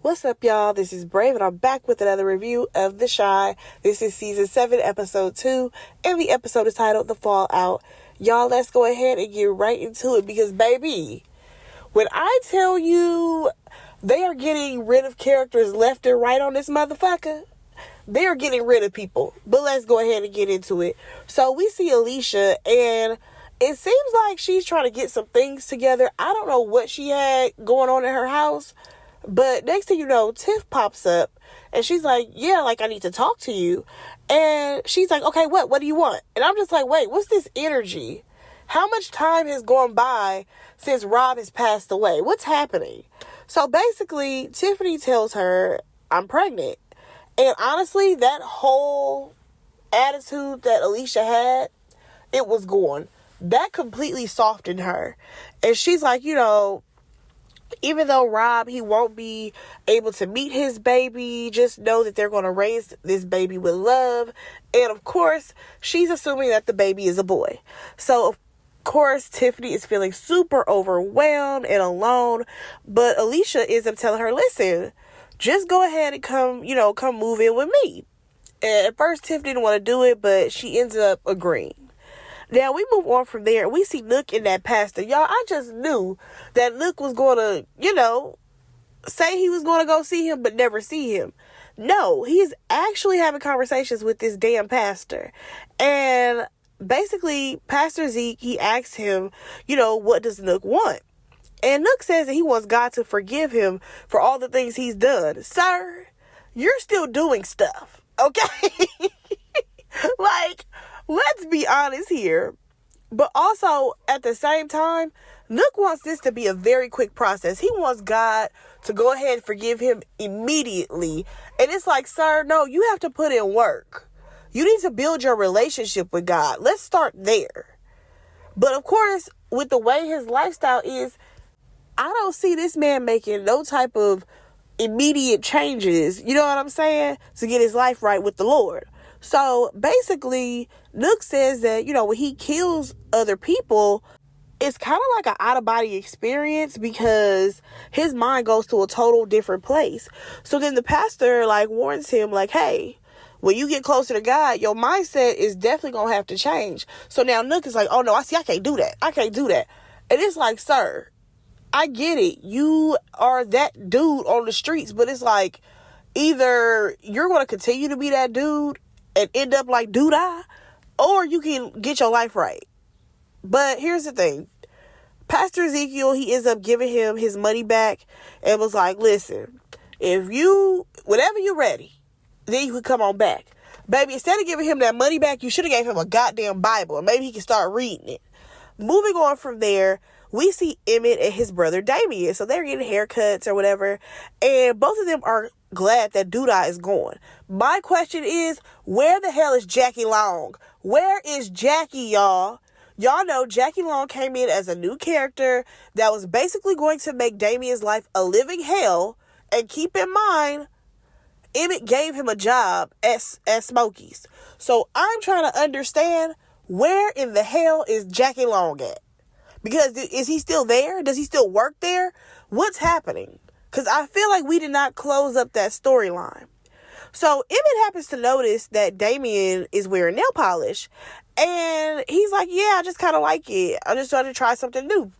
What's up, y'all? This is Brave, and I'm back with another review of The Chi. This is Season 7, Episode 2, and the episode is titled The Fallout. Y'all, let's go ahead and get right into it, because, baby, when I tell you they are getting rid of characters left and right on this motherfucker, they are getting rid of people. But let's go ahead and get into it. So we see Alicia, and it seems like she's trying to get some things together. I don't know what she had going on in her house, but next thing you know, Tiff pops up, and she's like, yeah, like, I need to talk to you. And she's like, okay, what do you want? And I'm just like, wait, what's this energy? How much time has gone by since Rob has passed away? What's happening? So basically, Tiffany tells her, I'm pregnant. And honestly, that whole attitude that Alicia had, it was gone. That completely softened her. And she's like, even though Rob, he won't be able to meet his baby, just know that they're going to raise this baby with love. And of course, she's assuming that the baby is a boy. So, of course, Tiffany is feeling super overwhelmed and alone. But Alicia ends up telling her, listen, just go ahead and come move in with me. And at first, Tiff didn't want to do it, but she ends up agreeing. Now, we move on from there, and we see Nook and that pastor. Y'all, I just knew that Nook was going to, say he was going to go see him, but never see him. No, he's actually having conversations with this damn pastor. And basically, Pastor Zeke, he asks him, what does Nook want? And Nook says that he wants God to forgive him for all the things he's done. Sir, you're still doing stuff, okay? Let's be honest here. But also, at the same time, Nook wants this to be a very quick process. He wants God to go ahead and forgive him immediately. And it's like, sir, no, you have to put in work. You need to build your relationship with God. Let's start there. But of course, with the way his lifestyle is, I don't see this man making no type of immediate changes, you know what I'm saying, to get his life right with the Lord. So basically, Nook says that, when he kills other people, it's kind of like an out-of-body experience because his mind goes to a total different place. So then the pastor, warns him, hey, when you get closer to God, your mindset is definitely going to have to change. So now Nook is like, oh, no, I can't do that. I can't do that. And it's like, sir, I get it. You are that dude on the streets, but it's like, either you're going to continue to be that dude and end up like Doodah, or you can get your life right. But here's the thing. Pastor Ezekiel, he ends up giving him his money back and was like, listen, whenever you're ready, then you can come on back. Baby, instead of giving him that money back, you should have gave him a goddamn Bible, and maybe he can start reading it. Moving on from there, we see Emmett and his brother Damien. So they're getting haircuts or whatever. And both of them are glad that Doodah is gone. My question is, where the hell is Jackie Long? Where is Jackie, y'all? Y'all know Jackie Long came in as a new character that was basically going to make Damien's life a living hell. And keep in mind, Emmett gave him a job at Smokey's. So I'm trying to understand, where in the hell is Jackie Long at? Because is he still there? Does he still work there? What's happening? Because I feel like we did not close up that storyline. So Emmett happens to notice that Damien is wearing nail polish. And he's like, yeah, I just kind of like it. I'm just trying to try something new.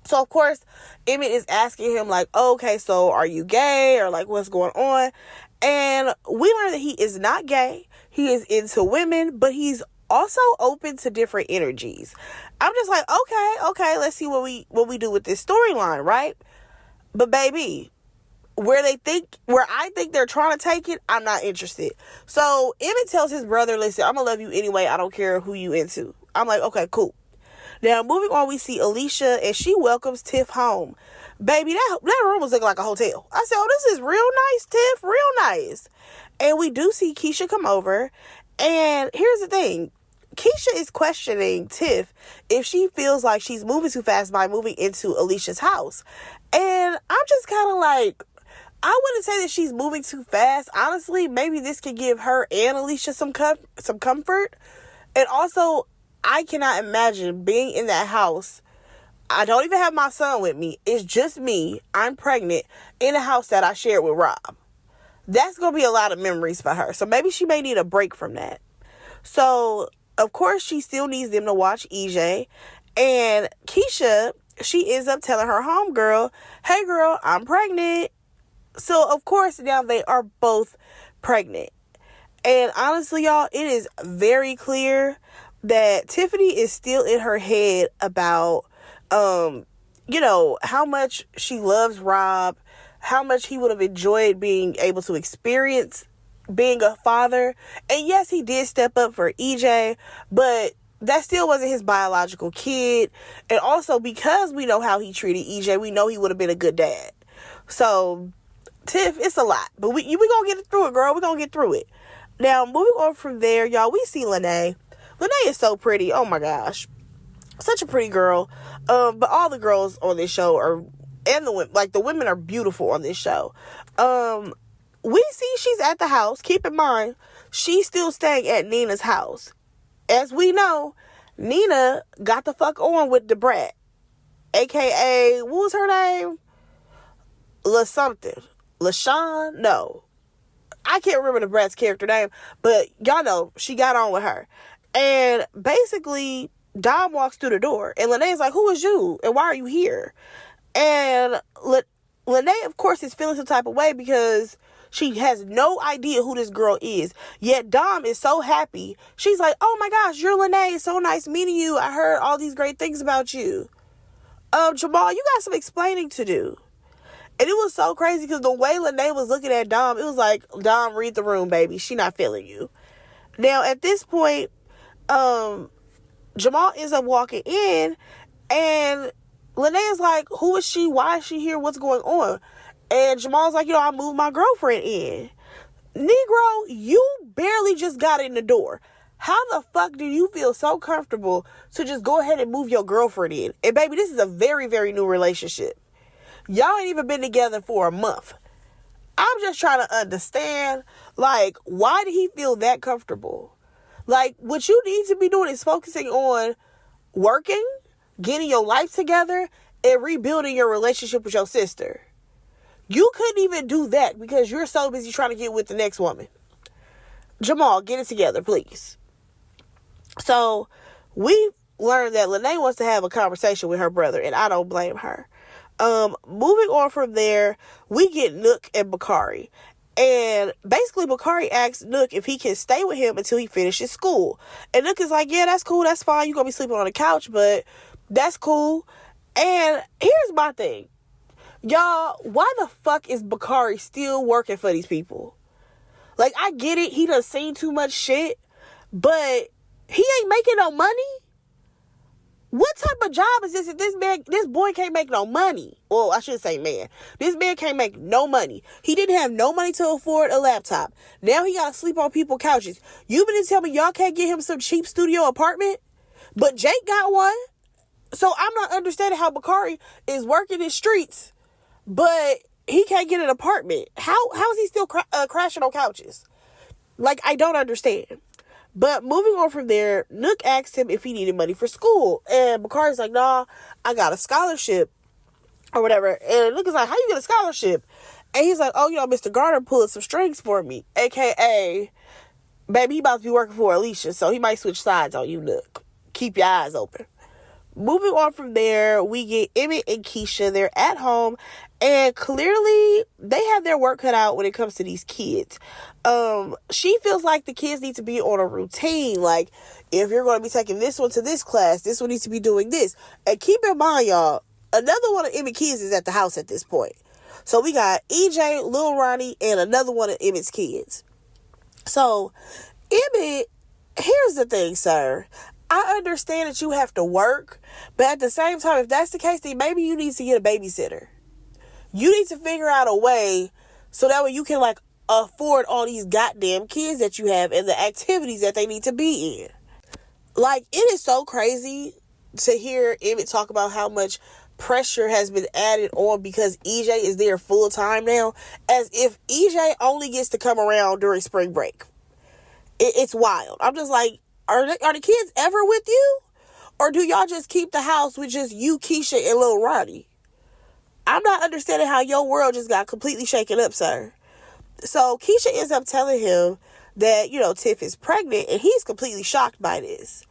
So, of course, Emmett is asking him, okay, so are you gay? Or, what's going on? And we learn that he is not gay. He is into women, but he's also open to different energies. I'm just like, okay, let's see what we do with this storyline, right? But baby, where I think they're trying to take it, I'm not interested. So Emmett tells his brother, listen, I'm gonna love you anyway. I don't care who you into. I'm like, okay, cool. Now moving on, we see Alicia, and she welcomes Tiff home. Baby, that room was looking like a hotel. I said, oh, this is real nice, Tiff, real nice. And we do see Keisha come over. And here's the thing. Keisha is questioning Tiff if she feels like she's moving too fast by moving into Alicia's house. And I'm just kind of like, I wouldn't say that she's moving too fast. Honestly, maybe this could give her and Alicia some comfort. And also, I cannot imagine being in that house I don't even have my son with me. It's just me. I'm pregnant in a house that I shared with Rob. That's going to be a lot of memories for her. So maybe she may need a break from that. So, of course, she still needs them to watch EJ. And Keisha, she ends up telling her homegirl, hey, girl, I'm pregnant. So, of course, now they are both pregnant. And honestly, y'all, it is very clear that Tiffany is still in her head about, how much she loves Rob, how much he would have enjoyed being able to experience being a father. And yes, he did step up for EJ, but that still wasn't his biological kid. And also, because we know how he treated EJ, we know he would have been a good dad. So, Tiff, it's a lot. But we gonna get through it, girl. We're gonna get through it. Now, moving on from there, y'all, we see Lene. Lene is so pretty. Oh, my gosh. Such a pretty girl. But all the girls on this show are, and the women are beautiful on this show. We see she's at the house. Keep in mind, she's still staying at Nina's house. As we know, Nina got the fuck on with the brat. AKA, what was her name? La something. LaShawn? No. I can't remember the brat's character name, but y'all know she got on with her. And basically, Dom walks through the door, and Lene's like, who is you? And why are you here? And Lene, of course, is feeling some type of way because she has no idea who this girl is. Yet Dom is so happy. She's like, oh my gosh, you're Lene. It's so nice meeting you. I heard all these great things about you. Jamal, you got some explaining to do. And it was so crazy because the way Lene was looking at Dom, it was like, Dom, read the room, baby. She not feeling you. Now, at this point, Jamal ends up walking in, and Lene is like, who is she? Why is she here? What's going on? And Jamal's like, I moved my girlfriend in. Negro, you barely just got in the door. How the fuck do you feel so comfortable to just go ahead and move your girlfriend in? And baby, this is a very, very new relationship. Y'all ain't even been together for a month. I'm just trying to understand, why did he feel that comfortable? What you need to be doing is focusing on working, getting your life together, and rebuilding your relationship with your sister. You couldn't even do that because you're so busy trying to get with the next woman. Jamal, get it together, please. So, we learned that Lene wants to have a conversation with her brother, and I don't blame her. Moving on from there, we get Nook and Bakari. And basically, Bakari asks Nook if he can stay with him until he finishes school. And Nook is like, yeah, that's cool, that's fine. You're going to be sleeping on the couch, but that's cool. And here's my thing. Y'all, why the fuck is Bakari still working for these people? I get it. He done seen too much shit, but he ain't making no money. What type of job is this if this boy can't make no money? Well, I should say man. This man can't make no money. He didn't have no money to afford a laptop. Now he got to sleep on people's couches. You mean to tell me y'all can't get him some cheap studio apartment? But Jake got one. So I'm not understanding how Bakari is working in streets, but he can't get an apartment. How is he still crashing on couches? I don't understand. But moving on from there, Nook asked him if he needed money for school. And Bakari's like, nah, I got a scholarship or whatever. And Nook is like, how you get a scholarship? And he's like, oh, Mr. Garner pulled some strings for me. AKA, baby, he about to be working for Alicia, so he might switch sides on you, Nook. Keep your eyes open. Moving on from there, we get Emmett and Keisha. They're at home, and clearly they have their work cut out when it comes to these kids. She feels like the kids need to be on a routine. If you're going to be taking this one to this class, this one needs to be doing this. And keep in mind, y'all, another one of Emmett's kids is at the house at this point. So we got EJ, Lil Ronnie, and another one of Emmett's kids. So, Emmett, here's the thing, sir. I understand that you have to work, but at the same time, if that's the case, then maybe you need to get a babysitter. You need to figure out a way so that way you can afford all these goddamn kids that you have and the activities that they need to be in. It is so crazy to hear Emmett talk about how much pressure has been added on because EJ is there full time now, as if EJ only gets to come around during spring break. It's wild. I'm just like, Are the kids ever with you? Or do y'all just keep the house with just you, Keisha, and Lil Ronnie? I'm not understanding how your world just got completely shaken up, sir. So Keisha ends up telling him that, Tiff is pregnant, and he's completely shocked by this.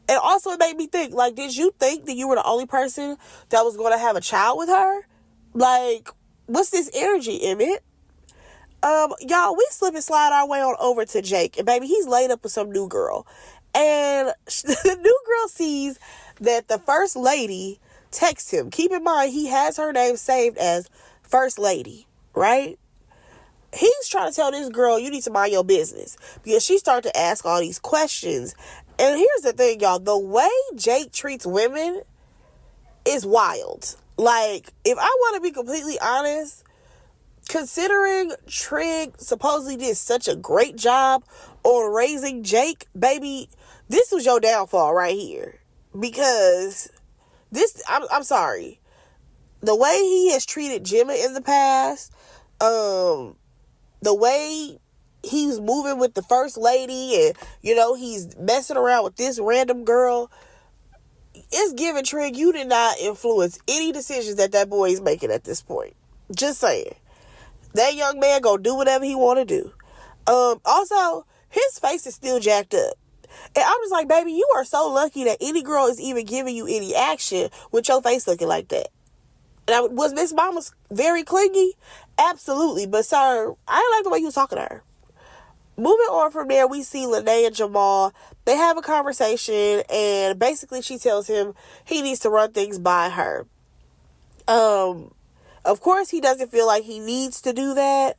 And also it made me think, like, did you think that you were the only person that was going to have a child with her? Like, what's this energy, Emmett? Y'all, we slip and slide our way on over to Jake. And baby, he's laid up with some new girl. And the new girl sees that the first lady texts him. Keep in mind, he has her name saved as First Lady, right? He's trying to tell this girl, you need to mind your business. Because she started to ask all these questions. And here's the thing, y'all. The way Jake treats women is wild. Like, if I want to be completely honest, considering Trig supposedly did such a great job on raising Jake, baby, this was your downfall right here. Because I'm sorry. The way he has treated Gemma in the past, the way he's moving with the first lady and, he's messing around with this random girl, it's giving Trig you did not influence any decisions that boy is making at this point. Just saying. That young man gonna do whatever he want to do. Also, his face is still jacked up. And I'm just like, baby, you are so lucky that any girl is even giving you any action with your face looking like that. And was Miss Mama very clingy? Absolutely. But sir, I didn't like the way you was talking to her. Moving on from there, we see Lene and Jamal. They have a conversation, and basically she tells him he needs to run things by her. Of course, he doesn't feel like he needs to do that.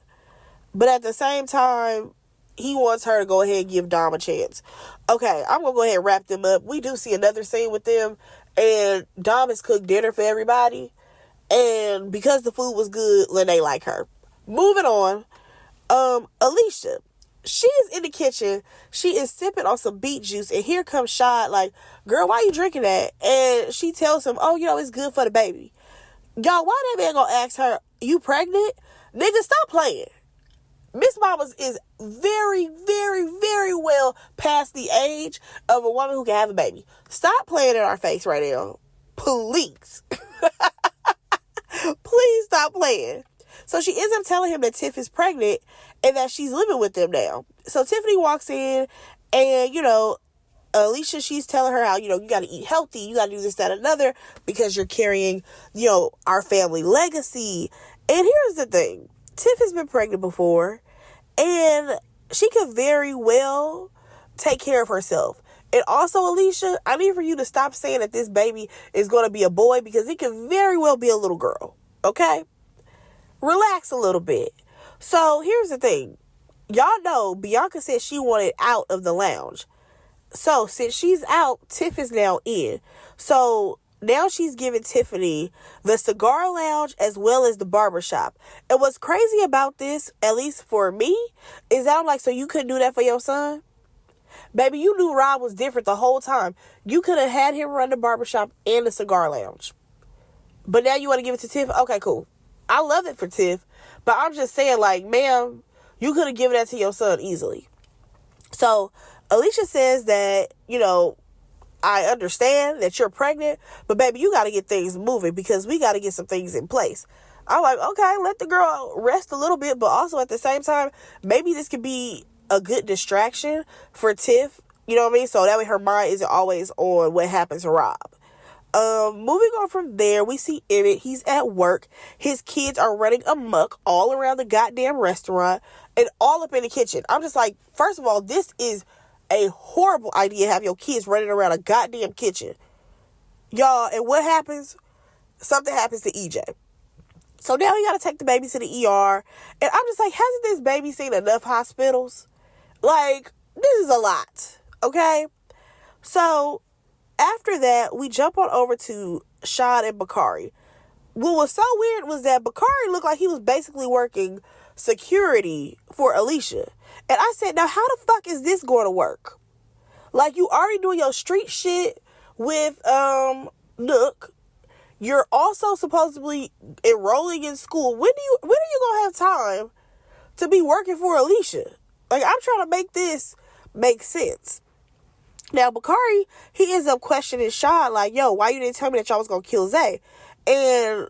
But at the same time, he wants her to go ahead and give Dom a chance. Okay, I'm going to go ahead and wrap them up. We do see another scene with them. And Dom has cooked dinner for everybody. And because the food was good, Lene liked her. Moving on. Alicia. She is in the kitchen. She is sipping on some beet juice. And here comes Shad like, girl, why you drinking that? And she tells him, oh, it's good for the baby. Y'all, why that man gonna ask her, you pregnant? Nigga, stop playing. Miss Mamas is very, very, very well past the age of a woman who can have a baby. Stop playing in our face right now. Please. Please stop playing. So she ends up telling him that Tiff is pregnant and that she's living with them now. So Tiffany walks in and, Alicia, she's telling her how, you got to eat healthy. You got to do this, that, another because you're carrying, our family legacy. And here's the thing. Tiff has been pregnant before and she could very well take care of herself. And also, Alicia, I need for you to stop saying that this baby is going to be a boy because it could very well be a little girl. Okay? Relax a little bit. So here's the thing. Y'all know Bianca said she wanted out of the lounge. So, since she's out, Tiff is now in. So, now she's giving Tiffany the cigar lounge as well as the barbershop. And what's crazy about this, at least for me, is that I'm like, so you couldn't do that for your son? Baby, you knew Rob was different the whole time. You could have had him run the barbershop and the cigar lounge. But now you want to give it to Tiff? Okay, cool. I love it for Tiff. But I'm just saying, like, ma'am, you could have given that to your son easily. So, Alicia says that, I understand that you're pregnant, but baby, you got to get things moving because we got to get some things in place. I'm like, okay, let the girl rest a little bit, but also at the same time, maybe this could be a good distraction for Tiff, you know what I mean? So that way her mind isn't always on what happens to Rob. Moving on from there, we see Emmett. He's at work. His kids are running amok all around the goddamn restaurant and all up in the kitchen. I'm just like, first of all, this is a horrible idea to have your kids running around a goddamn kitchen. Y'all, and what happens? Something happens to EJ. So now you gotta take the baby to the ER. And I'm just like, hasn't this baby seen enough hospitals? Like, this is a lot. Okay? So, after that, we jump on over to Shad and Bakari. What was so weird was that Bakari looked like he was basically working security for Alicia. And I said, now how the fuck is this going to work? Like, you already doing your street shit with Nook. You're also supposedly enrolling in school. When are you gonna have time to be working for Alicia? Like, I'm trying to make this make sense. Now, Bakari, he ends up questioning Shad, like, yo, why you didn't tell me that y'all was going to kill Zay? And,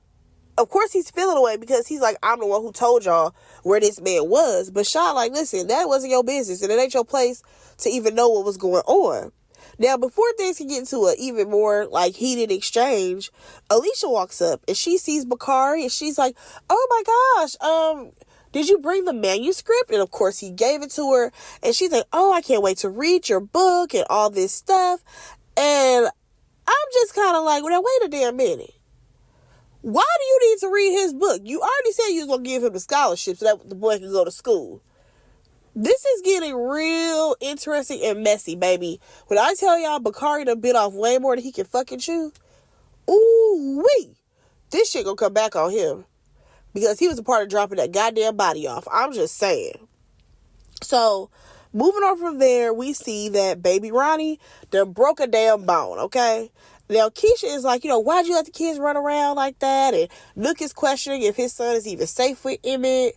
of course, he's feeling away because he's like, I'm the one who told y'all where this man was. But Shad, like, listen, that wasn't your business, and it ain't your place to even know what was going on. Now, before things can get into an even more, like, heated exchange, Alicia walks up, and she sees Bakari, and she's like, oh, my gosh, did you bring the manuscript? And, of course, he gave it to her, and she's like, oh, I can't wait to read your book and all this stuff. And I'm just kind of like, well, now, wait a damn minute. Why do you need to read his book? You already said you was going to give him the scholarship so that the boy could go to school. This is getting real interesting and messy, baby. When I tell y'all Bakari done bit off way more than he can fucking chew, ooh-wee, this shit gonna come back on him. Because he was a part of dropping that goddamn body off. I'm just saying. So, moving on from there, we see that baby Ronnie done broke a damn bone, okay? Now, Keisha is like, why'd you let the kids run around like that? And Nook is questioning if his son is even safe with Emmett.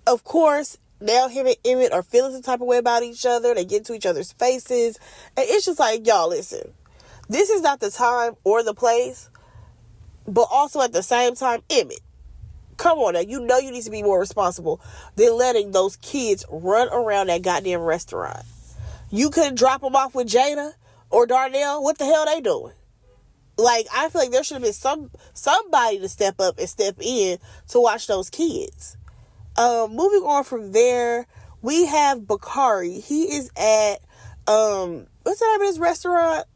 Of course, now him and Emmett are feeling some type of way about each other. They get into each other's faces. And it's just like, y'all, listen. This is not the time or the place. But also at the same time, Emmett. Come on now. You need to be more responsible than letting those kids run around that goddamn restaurant. You couldn't drop them off with Jada or Darnell. What the hell they doing? Like, I feel like there should have been somebody to step up and step in to watch those kids. Moving on from there, we have Bakari. He is at, what's the name of his restaurant?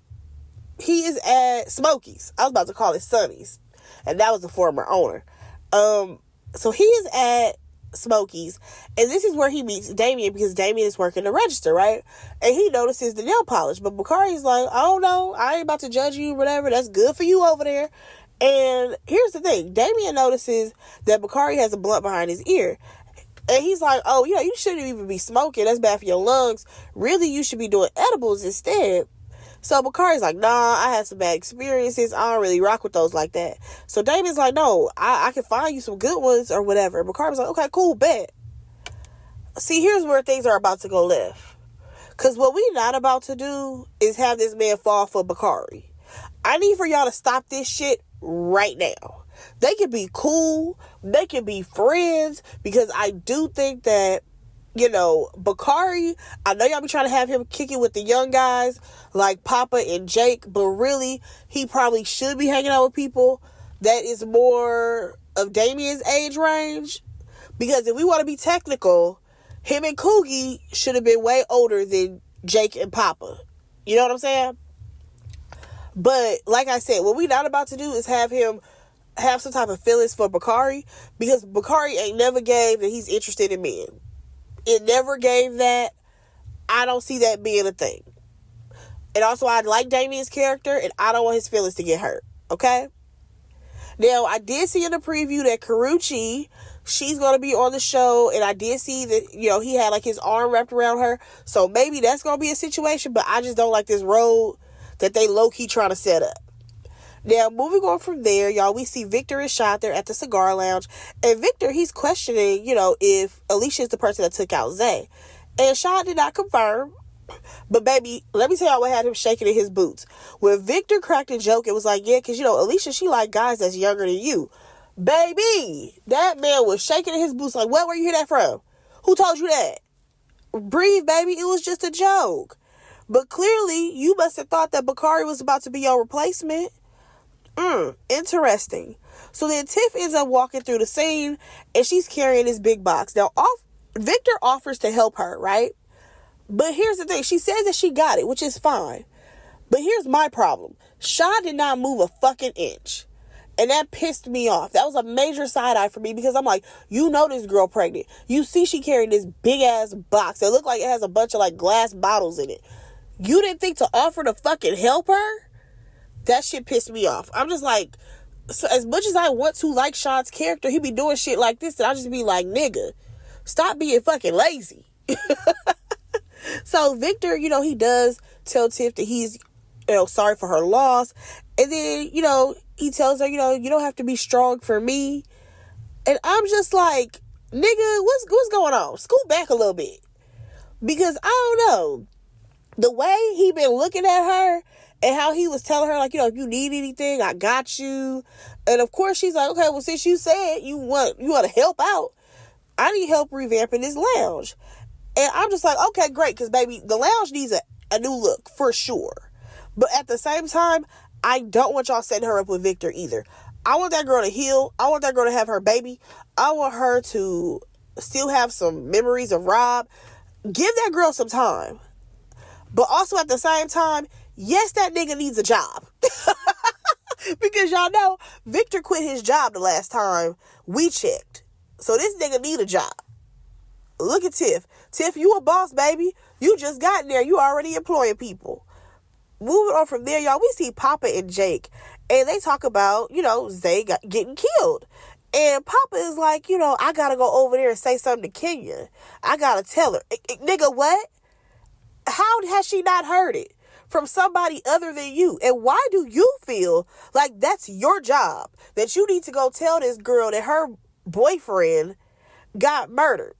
He is at Smokey's. I was about to call it Sonny's. And that was the former owner. So he is at Smokey's. And this is where he meets Damien because Damien is working the register, right? And he notices the nail polish. But Bakari's like, I don't know. I ain't about to judge you, whatever. That's good for you over there. And here's the thing. Damien notices that Bakari has a blunt behind his ear. And he's like, oh, you shouldn't even be smoking. That's bad for your lungs. Really, you should be doing edibles instead. So Bakari's like, nah, I had some bad experiences. I don't really rock with those like that. So Damien's like, no, I can find you some good ones or whatever. Bakari's like, okay, cool, bet. See, here's where things are about to go left. Because what we not about to do is have this man fall for Bakari. I need for y'all to stop this shit right now. They can be cool. They can be friends. Because I do think that, Bakari, I know y'all be trying to have him kicking with the young guys like Papa and Jake. But really, he probably should be hanging out with people that is more of Damien's age range. Because if we want to be technical, him and Coogie should have been way older than Jake and Papa. You know what I'm saying? But like I said, what we not about to do is have him have some type of feelings for Bakari, because Bakari ain't never gave that he's interested in men. It never gave that. I don't see that being a thing. And also, I like Damien's character, and I don't want his feelings to get hurt. Okay? Now, I did see in the preview that Karrueche, she's going to be on the show, and I did see that, he had like his arm wrapped around her. So maybe that's going to be a situation, but I just don't like this road that they low-key trying to set up. Now, moving on from there, y'all, we see Victor and Shad there at the cigar lounge. And Victor, he's questioning, if Alicia is the person that took out Zay. And Shad did not confirm. But, baby, let me tell y'all what had him shaking in his boots. When Victor cracked a joke, it was like, yeah, because, Alicia, she like guys that's younger than you. Baby, that man was shaking in his boots like, where you hear that from? Who told you that? Breathe, baby. It was just a joke. But clearly, you must have thought that Bakari was about to be your replacement. Interesting. So then Tiff ends up walking through the scene, and she's carrying this big box. Now, Victor offers to help her, right? But here's the thing. She says that she got it, which is fine. But here's my problem. Shad did not move a fucking inch. And that pissed me off. That was a major side eye for me, because I'm like, this girl pregnant. You see she carrying this big ass box that look like it has a bunch of like glass bottles in it. You didn't think to offer to fucking help her? That shit pissed me off. I'm just like, so as much as I want to like Shad's character, he be doing shit like this, and I just be like, nigga, stop being fucking lazy. So Victor, he does tell Tiff that he's, sorry for her loss. And then, he tells her, you don't have to be strong for me. And I'm just like, nigga, what's going on? Scoot back a little bit. Because I don't know. The way he been looking at her and how he was telling her, like, if you need anything, I got you. And of course she's like, okay, well, since you said you want to help out, I need help revamping this lounge. And I'm just like, okay, great, because baby, the lounge needs a new look for sure. But at the same time, I don't want y'all setting her up with Victor either. I want that girl to heal. I want that girl to have her baby. I want her to still have some memories of Rob. Give that girl some time. But also at the same time, yes, that nigga needs a job. Because y'all know, Victor quit his job the last time we checked. So this nigga need a job. Look at Tiff. Tiff, you a boss, baby. You just got there. You already employing people. Moving on from there, y'all, we see Papa and Jake. And they talk about, Zay getting killed. And Papa is like, I got to go over there and say something to Kenya. I got to tell her. Nigga, what? How has she not heard it from somebody other than you? And why do you feel like that's your job, that you need to go tell this girl that her boyfriend got murdered?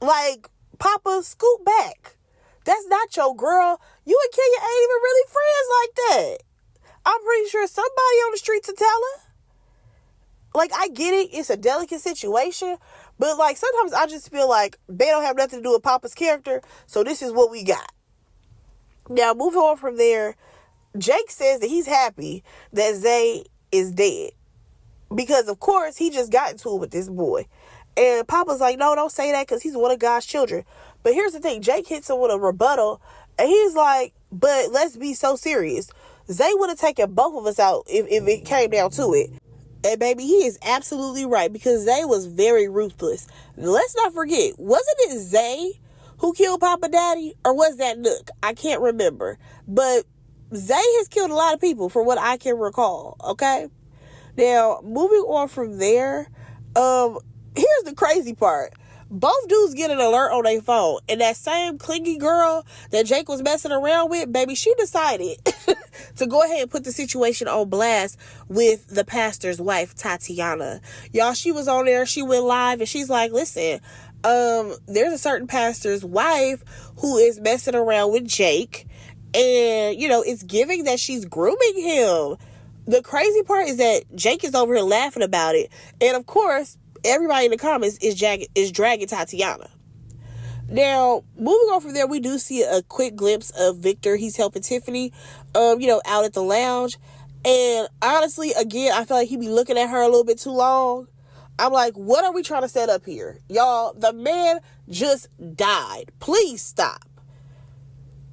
Like, Papa, scoot back. That's not your girl. You and Kenya ain't even really friends like that. I'm pretty sure somebody on the streets will tell her. Like, I get it. It's a delicate situation. But, like, sometimes I just feel like they don't have nothing to do with Papa's character. So this is what we got. Now, moving on from there, Jake says that he's happy that Zay is dead. Because, of course, he just got into it with this boy. And Papa's like, no, don't say that because he's one of God's children. But here's the thing. Jake hits him with a rebuttal. And he's like, but let's be so serious. Zay would have taken both of us out if it came down to it. And baby, he is absolutely right because Zay was very ruthless. Let's not forget, wasn't it Zay who killed Papa Daddy? Or was that Nook? I can't remember. But Zay has killed a lot of people from what I can recall, okay? Now, moving on from there, here's the crazy part. Both dudes get an alert on their phone. And that same clingy girl that Jake was messing around with, baby, she decided to go ahead and put the situation on blast with the pastor's wife, Tatiana. Y'all, she was on there. She went live and she's like, listen, there's a certain pastor's wife who is messing around with Jake. And, it's giving that she's grooming him. The crazy part is that Jake is over here laughing about it. And, of course, everybody in the comments is dragging Tatiana. Now, moving on from there, we do see a quick glimpse of Victor. He's helping Tiffany, out at the lounge. And honestly, again, I feel like he be looking at her a little bit too long. I'm like, what are we trying to set up here? Y'all, the man just died. Please stop.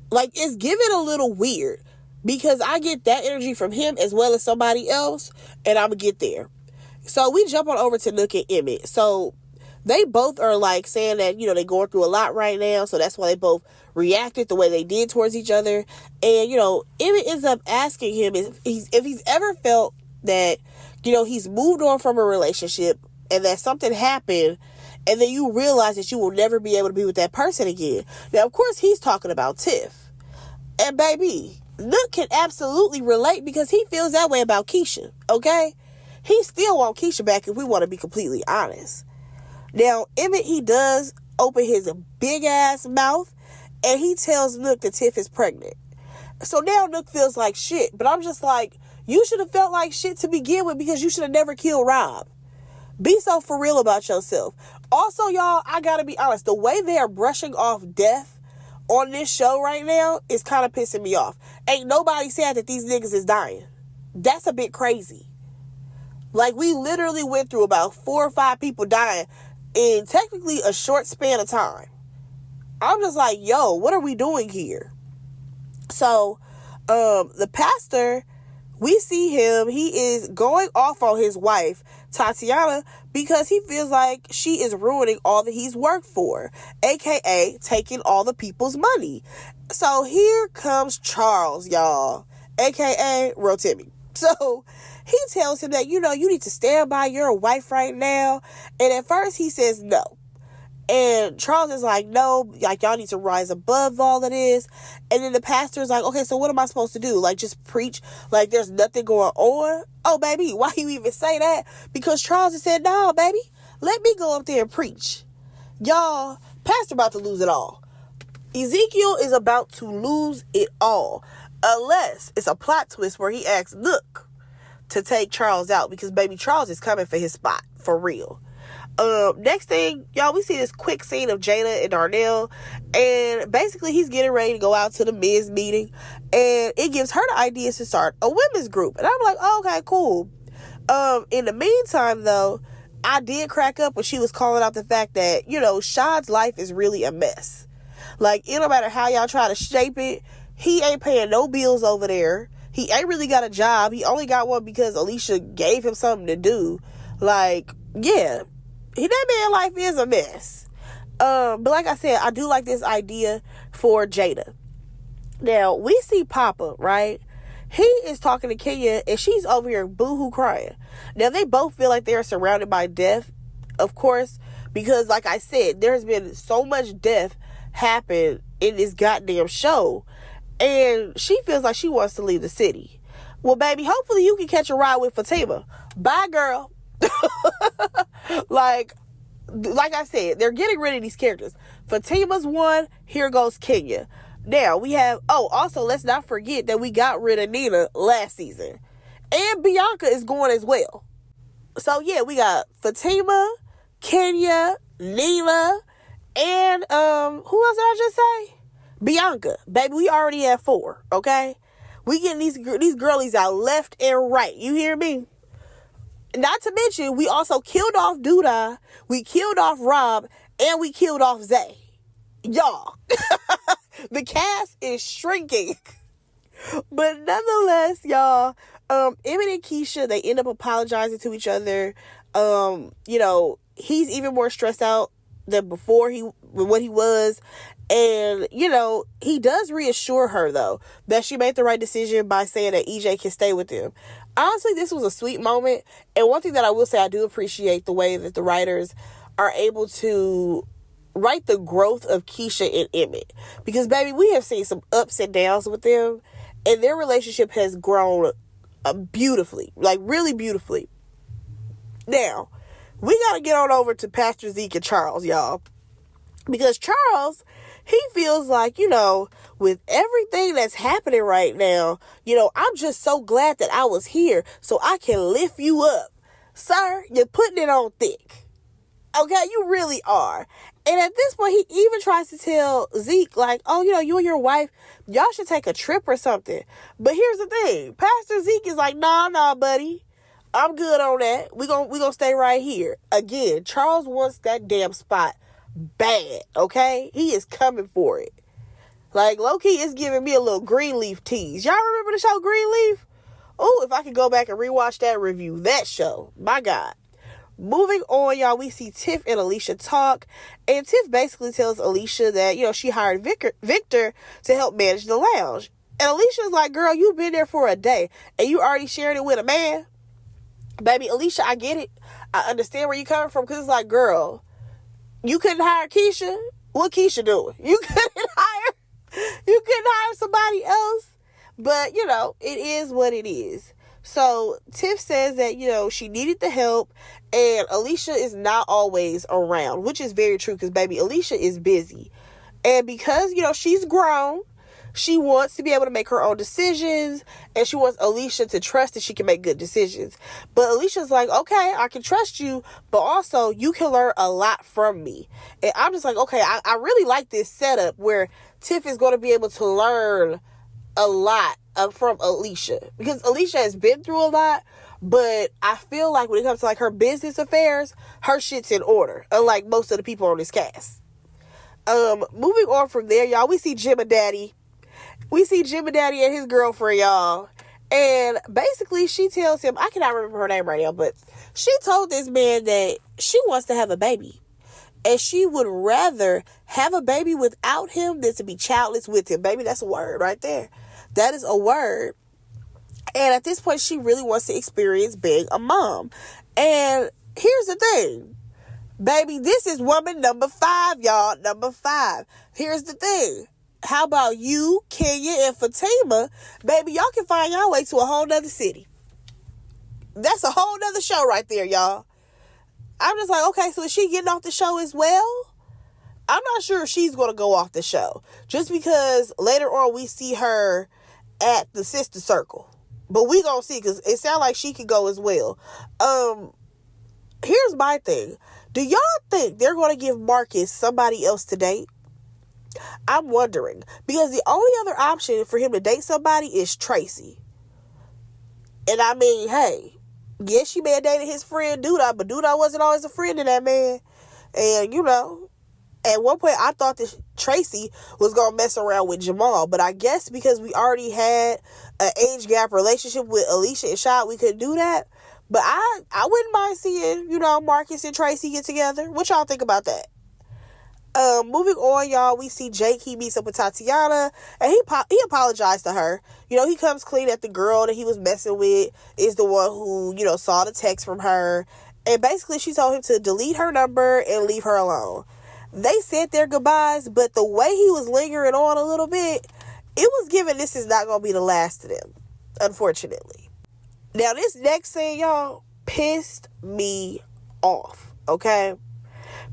Like, it's giving a little weird because I get that energy from him as well as somebody else, and I'm going to get there. So we jump on over to Nook and Emmett. So they both are like saying that, they're going through a lot right now. So that's why they both reacted the way they did towards each other. And, Emmett ends up asking him if he's ever felt that, he's moved on from a relationship and that something happened and then you realize that you will never be able to be with that person again. Now, of course, he's talking about Tiff. And baby, Nook can absolutely relate because he feels that way about Keisha, okay? He still wants Keisha back if we want to be completely honest. Now, Emmett, he does open his big ass mouth and he tells Nook that Tiff is pregnant. So now Nook feels like shit. But I'm just like, you should have felt like shit to begin with because you should have never killed Rob. Be so for real about yourself. Also, y'all, I gotta be honest. The way they are brushing off death on this show right now is kind of pissing me off. Ain't nobody said that these niggas is dying. That's a bit crazy. Like, we literally went through about 4 or 5 people dying in technically a short span of time. I'm just like, yo, what are we doing here? So, the pastor, we see him, he is going off on his wife, Tatiana, because he feels like she is ruining all that he's worked for, aka taking all the people's money. So here comes Charles, y'all, aka Rotimi. So he tells him that, you need to stand by your wife right now. And at first he says no. And Charles is like, no, like, y'all need to rise above all of this. And then the pastor is like, okay, so what am I supposed to do? Like, just preach like there's nothing going on? Oh, baby, why you even say that? Because Charles has said, no, baby, let me go up there and preach. Y'all, pastor about to lose it all. Ezekiel is about to lose it all. Unless it's a plot twist where he asks Nook to take Charles out, because baby Charles is coming for his spot. For real. Next thing, y'all, we see this quick scene of Jada and Darnell, and basically he's getting ready to go out to the men's meeting, and it gives her the idea to start a women's group. And I'm like, oh, okay, cool. In the meantime, though, I did crack up when she was calling out the fact that, Shad's life is really a mess. Like, it no matter how y'all try to shape it, he ain't paying no bills over there. He ain't really got a job. He only got one because Alicia gave him something to do. Like, yeah, that man's life is a mess. But like I said, I do like this idea for Jada. Now, we see Papa, right? He is talking to Kenya, and she's over here boo-hoo crying. Now, they both feel like they're surrounded by death, of course, because like I said, there's been so much death happen in this goddamn show, and she feels like she wants to leave the city. Well, baby, hopefully you can catch a ride with Fatima. Bye, girl. Like I said, they're getting rid of these characters. Fatima's one. Here goes Kenya. Now we have, also let's not forget that we got rid of Nina last season, and Bianca is going as well. So yeah, we got Fatima, Kenya, Nina, and who else did I just say? Bianca. Baby, we already have 4. Okay, we getting these girlies out left and right. You hear me? Not to mention, we also killed off Duda, we killed off Rob, and we killed off Zay. Y'all, the cast is shrinking. But nonetheless, y'all, Emmett and Keisha, they end up apologizing to each other. He's even more stressed out than before what he was. And, he does reassure her, though, that she made the right decision by saying that EJ can stay with them. Honestly, this was a sweet moment. And one thing that I will say, I do appreciate the way that the writers are able to write the growth of Keisha and Emmett. Because, baby, we have seen some ups and downs with them. And their relationship has grown beautifully. Like, really beautifully. Now, we got to get on over to Pastor Zeke and Charles, y'all. Because Charles, he feels like, with everything that's happening right now, I'm just so glad that I was here so I can lift you up. Sir, you're putting it on thick. Okay, you really are. And at this point, he even tries to tell Zeke, like, oh, you and your wife, y'all should take a trip or something. But here's the thing. Pastor Zeke is like, nah, buddy. I'm good on that. We gonna stay right here. Again, Charles wants that damn spot bad, okay? He is coming for it. Like, low-key is giving me a little Greenleaf tease. Y'all remember the show Greenleaf? Oh, if I could go back and rewatch that review, that show. My God. Moving on, y'all, we see Tiff and Alicia talk. And Tiff basically tells Alicia that, she hired Victor to help manage the lounge. And Alicia's like, girl, you've been there for a day, and you already sharing it with a man? Baby, Alicia, I get it. I understand where you're coming from, because it's like, girl, you couldn't hire Keisha? What Keisha doing? You couldn't hire somebody else? But, it is what it is. So, Tiff says that, she needed the help, and Alicia is not always around, which is very true, because, baby, Alicia is busy. And because, she's grown, she wants to be able to make her own decisions, and she wants Alicia to trust that she can make good decisions. But Alicia's like, okay, I can trust you, but also you can learn a lot from me. And I'm just like, okay, I really like this setup where Tiff is going to be able to learn a lot from Alicia, because Alicia has been through a lot, but I feel like when it comes to like her business affairs, her shit's in order, unlike most of the people on this cast. Moving on from there, y'all, we see Jim and Daddy. We see Jim and Daddy and his girlfriend, y'all. And basically, she tells him, I cannot remember her name right now, but she told this man that she wants to have a baby. And she would rather have a baby without him than to be childless with him. Baby, that's a word right there. That is a word. And at this point, she really wants to experience being a mom. And here's the thing. Baby, this is woman number 5, y'all. Number 5. Here's the thing. How about you, Kenya, and Fatima? Baby, y'all can find y'all way to a whole nother city. That's a whole nother show right there, y'all. I'm just like, okay, so is she getting off the show as well? I'm not sure if she's going to go off the show. Just because later on we see her at the sister circle. But we gonna see, because it sounds like she could go as well. Here's my thing. Do y'all think they're going to give Marcus somebody else to date? I'm wondering. Because the only other option for him to date somebody is Tracy. And I mean, hey, yes, she may have dated his friend Duda, but Duda wasn't always a friend of that man. And, you know, at one point I thought that Tracy was going to mess around with Jamal. But I guess because we already had an age gap relationship with Alicia and Shad, we couldn't do that. But I wouldn't mind seeing, you know, Marcus and Tracy get together. What y'all think about that? Moving on, y'all, we see Jake. He meets up with Tatiana, and he apologized to her. You know, he comes clean that the girl that he was messing with is the one who, you know, saw the text from her. And basically, she told him to delete her number and leave her alone. They said their goodbyes, but the way he was lingering on a little bit, it was given this is not going to be the last of them, unfortunately. Now, this next scene, y'all, pissed me off, okay?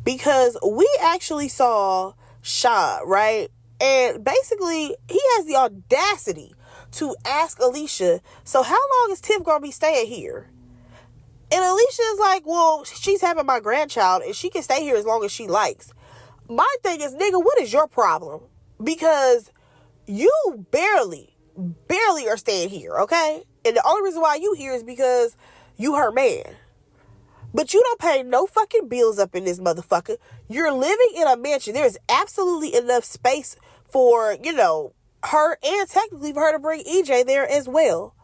Because we actually saw Shad, right? And basically, he has the audacity to ask Alicia, so how long is Tiff going to be staying here? And Alicia is like, well, she's having my grandchild, and she can stay here as long as she likes. My thing is, nigga, what is your problem? Because you barely are staying here, okay? And the only reason why you here is because you her man. But you don't pay no fucking bills up in this motherfucker. You're living in a mansion. There's absolutely enough space for, you know, her and technically for her to bring EJ there as well.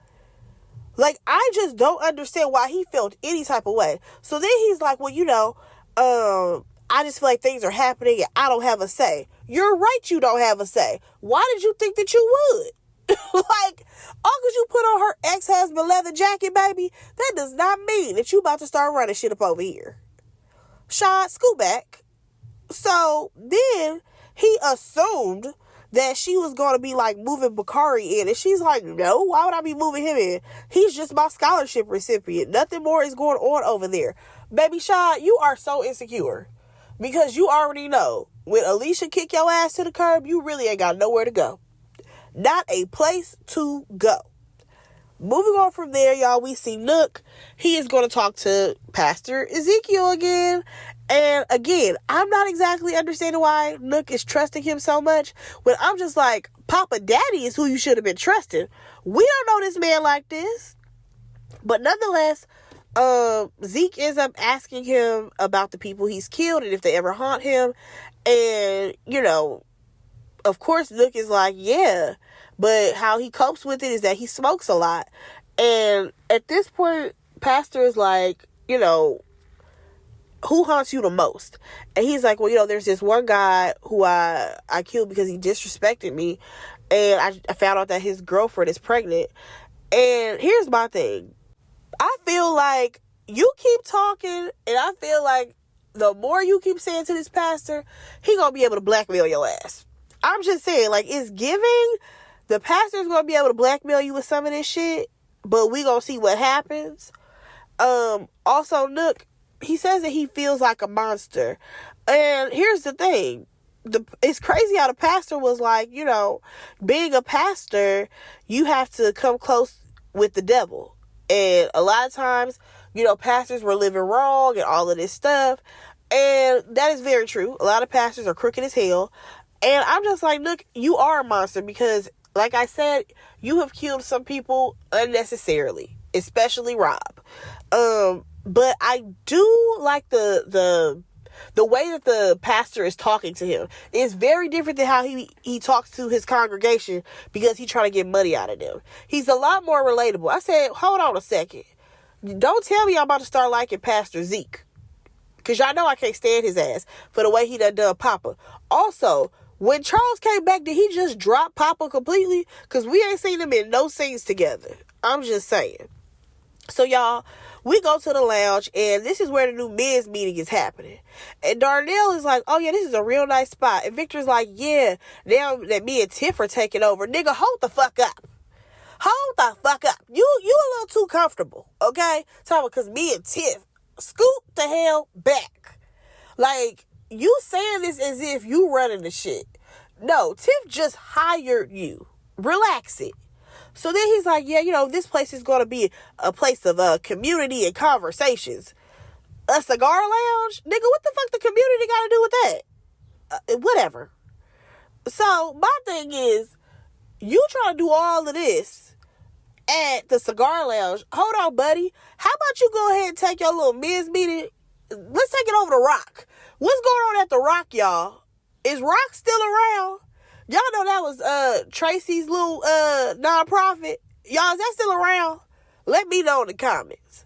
Like, I just don't understand why he felt any type of way. So then he's like, well, you know, I just feel like things are happening and I don't have a say. You're right, you don't have a say. Why did you think that you would? Like, all because you put on her ex-husband leather jacket, baby, that does not mean that you about to start running shit up over here. Shad, scoot back. So then he assumed that she was going to be like moving Bakari in, and she's like, no, why would I be moving him in? He's just my scholarship recipient. Nothing more is going on over there. Baby Shad, you are so insecure because you already know when Alicia kick your ass to the curb, you really ain't got nowhere to go. Not a place to go. Moving on from there, y'all, we see Nook. He is going to talk to Pastor Ezekiel again. And again, I'm not exactly understanding why Nook is trusting him so much. When I'm just like, Papa Daddy is who you should have been trusting. We don't know this man like this. But nonetheless, Zeke ends up asking him about the people he's killed and if they ever haunt him. And, you know, of course, Nook is like, yeah, but how he copes with it is that he smokes a lot. And at this point, Pastor is like, you know, who haunts you the most? And he's like, well, you know, there's this one guy who I killed because he disrespected me. And I found out that his girlfriend is pregnant. And here's my thing. I feel like you keep talking, and I feel like the more you keep saying to this pastor, he gonna be able to blackmail your ass. I'm just saying, like, it's giving. The pastor's going to be able to blackmail you with some of this shit, but we going to see what happens. Also, Nook, he says that he feels like a monster. And here's the thing. It's crazy how the pastor was like, you know, being a pastor, you have to come close with the devil. And a lot of times, you know, pastors were living wrong and all of this stuff. And that is very true. A lot of pastors are crooked as hell. And I'm just like, look, you are a monster because, like I said, you have killed some people unnecessarily, especially Rob. But I do like the way that the pastor is talking to him. It's very different than how he talks to his congregation because he's trying to get money out of them. He's a lot more relatable. I said, hold on a second. Don't tell me I'm about to start liking Pastor Zeke. Because y'all know I can't stand his ass for the way he done Papa. Also, when Charles came back, did he just drop Papa completely? Because we ain't seen them in no scenes together. I'm just saying. So, y'all, we go to the lounge, and this is where the new men's meeting is happening. And Darnell is like, oh, yeah, this is a real nice spot. And Victor's like, yeah, now that me and Tiff are taking over. Nigga, hold the fuck up. Hold the fuck up. You a little too comfortable, okay? Talking because me and Tiff, scoot the hell back. Like, you saying this as if you running the shit. No, Tiff just hired you. Relax it. So then he's like, yeah, this place is going to be a place of community and conversations. A cigar lounge? Nigga, what the fuck the community got to do with that? Whatever. So my thing is, you trying to do all of this at the cigar lounge. Hold on, buddy. How about you go ahead and take your little men's meeting? Let's take it over to Rock. What's going on at the Rock, y'all? Is Rock still around? Y'all know that was Tracy's little nonprofit. Y'all, is that still around? Let me know in the comments.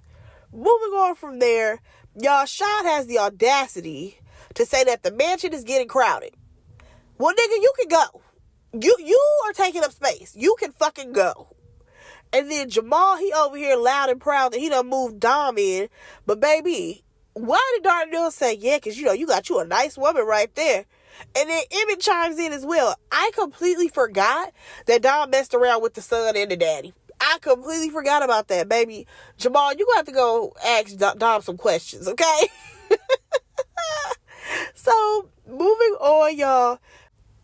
Moving on from there, y'all, Shad has the audacity to say that the mansion is getting crowded. Well, nigga, you can go. You are taking up space. You can fucking go. And then Jamal, he over here loud and proud that he done moved Dom in. But baby, why did Darnell say, yeah, because you got you a nice woman right there. And then Emmett chimes in as well. I completely forgot that Dom messed around with the son and the daddy. I completely forgot about that, baby. Jamal, you got to go ask Dom some questions, okay? So, moving on, y'all.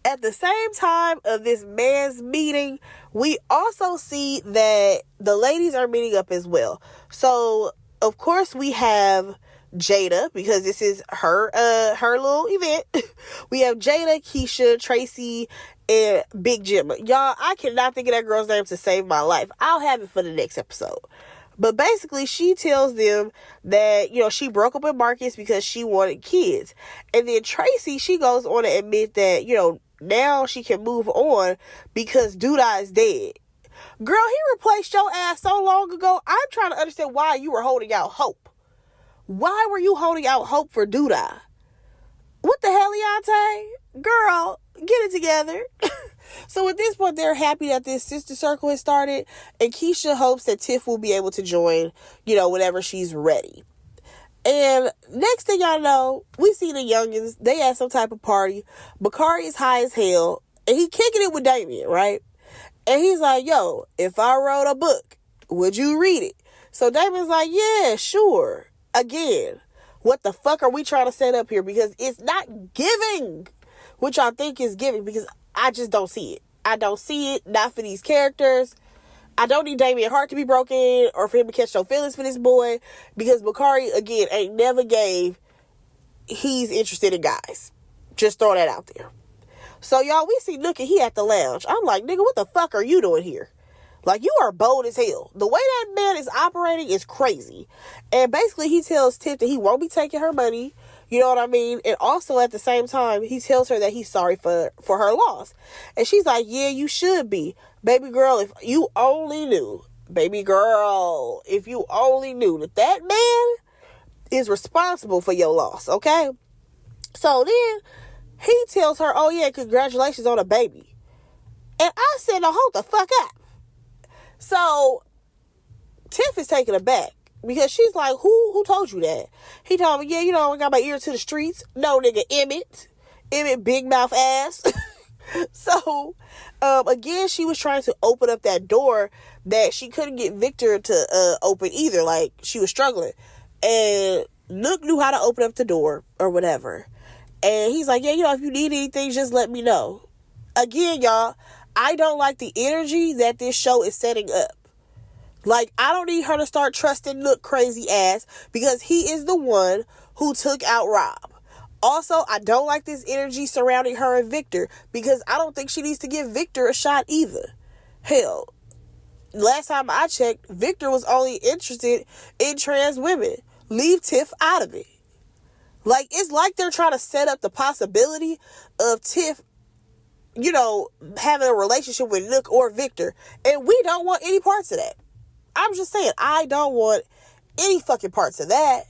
At the same time of this man's meeting, we also see that the ladies are meeting up as well. So, of course, we have Jada, because this is her little event. We have Jada, Keisha, Tracy, and Big Jim. Y'all, I cannot think of that girl's name to save my life. I'll have it for the next episode. But basically, she tells them that, she broke up with Marcus because she wanted kids. And then Tracy, she goes on to admit that, now she can move on because Duda is dead. Girl, he replaced your ass so long ago. I'm trying to understand why you were holding out hope. Why were you holding out hope for Duda? What the hell, Leontay? Girl, get it together. So at this point, they're happy that this sister circle has started. And Keisha hopes that Tiff will be able to join, whenever she's ready. And next thing y'all know, we see the youngins. They at some type of party. Bakari is high as hell. And he kicking it with Damien, right? And he's like, yo, if I wrote a book, would you read it? So Damien's like, yeah, sure. Again, what the fuck are we trying to set up here? Because it's not giving what y'all think is giving. Because I just don't see it. I don't see it. Not for these characters. I don't need Damien's heart to be broken or for him to catch no feelings for this boy, because Bakari, again, ain't never gave he's interested in guys. Just throw that out there. So, y'all, we see Nookie, he at the lounge. I'm like, nigga, what the fuck are you doing here? Like, you are bold as hell. The way that man is operating is crazy. And basically, he tells Tiff that he won't be taking her money. You know what I mean? And also, at the same time, he tells her that he's sorry for her loss. And she's like, yeah, you should be. Baby girl, if you only knew. Baby girl, if you only knew that man is responsible for your loss, okay? So then, he tells her, oh yeah, congratulations on a baby. And I said, no, hold the fuck up. So, Tiff is taken aback. Because she's like, who told you that? He told me, yeah, I got my ear to the streets. No, nigga, Emmett, big mouth ass. So, again, she was trying to open up that door that she couldn't get Victor to open either. Like, she was struggling. And Nook knew how to open up the door or whatever. And he's like, yeah, if you need anything, just let me know. Again, y'all, I don't like the energy that this show is setting up. Like, I don't need her to start trusting Nook crazy ass, because he is the one who took out Rob. Also, I don't like this energy surrounding her and Victor, because I don't think she needs to give Victor a shot either. Hell, last time I checked, Victor was only interested in trans women. Leave Tiff out of it. Like, it's like they're trying to set up the possibility of Tiff, having a relationship with Nook or Victor. And we don't want any parts of that. I'm just saying, I don't want any fucking parts of that.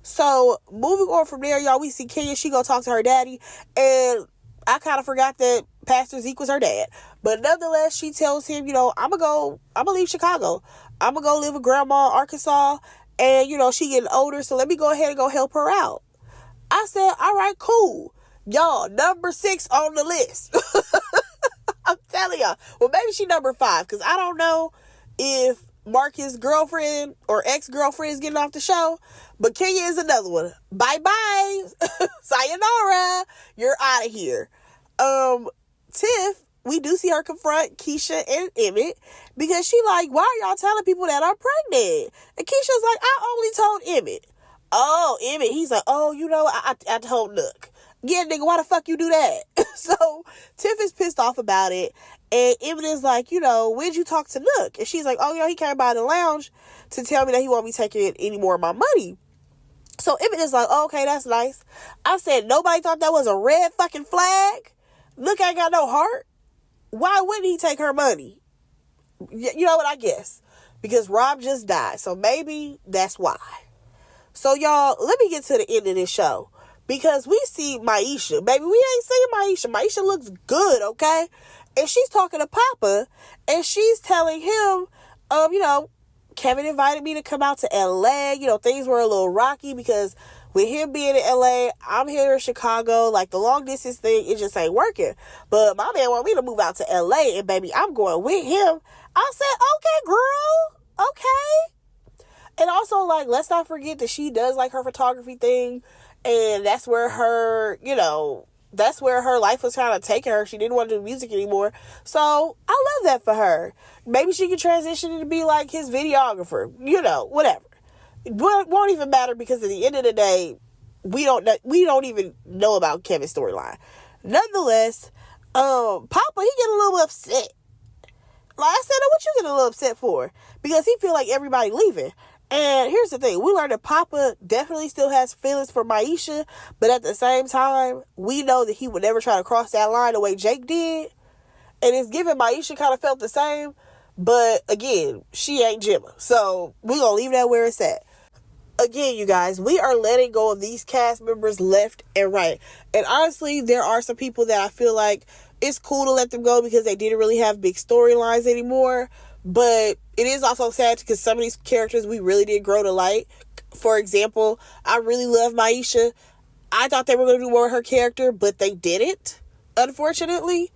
So, moving on from there, y'all, we see Kenya. She go talk to her daddy. And I kind of forgot that Pastor Zeke was her dad. But nonetheless, she tells him, I'm going to leave Chicago. I'm going to go live with Grandma in Arkansas. And, she getting older, so let me go ahead and go help her out. I said, all right, cool. Y'all, number 6 on the list. I'm telling y'all. Well, maybe she number 5, because I don't know if Marcus' girlfriend or ex-girlfriend is getting off the show, but Kenya is another one. Bye-bye. Sayonara. You're out of here. Tiff, we do see her confront Keisha and Emmett because she like, why are y'all telling people that I'm pregnant? And Keisha's like, I only told Emmett. Oh, Emmett. He's like, oh, you know, I told Nook. Yeah, nigga, why the fuck you do that? So Tiff is pissed off about it. And Emmett is like, you know, when'd you talk to Nook? And she's like, oh, you know, he came by the lounge to tell me that he won't be taking any more of my money. So Emmett is like, oh, okay, that's nice. I said, nobody thought that was a red fucking flag? Nook ain't got no heart. Why wouldn't he take her money? You know what, I guess. Because Rob just died. So maybe that's why. So y'all, let me get to the end of this show. Because we see Maisha. Baby, we ain't seen Maisha. Maisha looks good, okay? And she's talking to Papa. And she's telling him, you know, Kevin invited me to come out to LA. You know, things were a little rocky because with him being in LA, I'm here in Chicago. Like, the long distance thing, it just ain't working. But my man want me to move out to LA. And baby, I'm going with him. I said, okay, girl. Okay. And also, like, let's not forget that she does like her photography thing. And that's where her, you know, that's where her life was kind of taking her. She didn't want to do music anymore. So I love that for her. Maybe she could transition to be like his videographer, you know, whatever. It won't even matter because at the end of the day, we don't even know about Kevin's storyline. Nonetheless, Papa, he get a little upset. Like I said, what you get a little upset for? Because he feel like everybody leaving. And here's the thing. We learned that Papa definitely still has feelings for Maisha. But at the same time, we know that he would never try to cross that line the way Jake did. And it's given Maisha kind of felt the same. But again, she ain't Gemma. So we're going to leave that where it's at. Again, you guys, we are letting go of these cast members left and right. And honestly, there are some people that I feel like it's cool to let them go because they didn't really have big storylines anymore. But it is also sad because some of these characters we really did grow to like. For example, I really love Maisha. I thought they were going to do more of her character, but they didn't, unfortunately.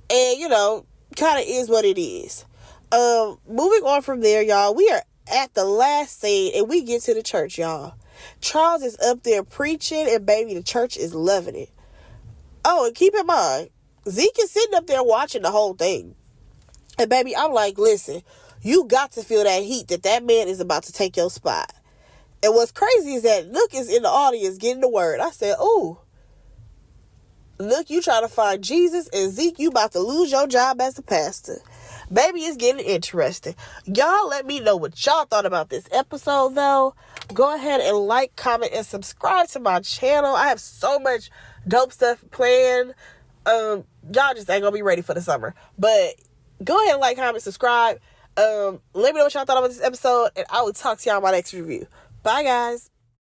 And, you know, kind of is what it is. Moving on from there, y'all, we are at the last scene and we get to the church, y'all. Charles is up there preaching and baby, the church is loving it. Oh, and keep in mind, Zeke is sitting up there watching the whole thing. And baby, I'm like, listen, you got to feel that heat that man is about to take your spot. And what's crazy is that Nook is in the audience getting the word. I said, ooh, Nook, you trying to find Jesus, and Zeke, you about to lose your job as a pastor. Baby, it's getting interesting. Y'all let me know what y'all thought about this episode, though. Go ahead and like, comment, and subscribe to my channel. I have so much dope stuff planned. Y'all just ain't gonna be ready for the summer. But go ahead and like, comment, subscribe. Let me know what y'all thought about this episode, and I will talk to y'all in my next review. Bye, guys.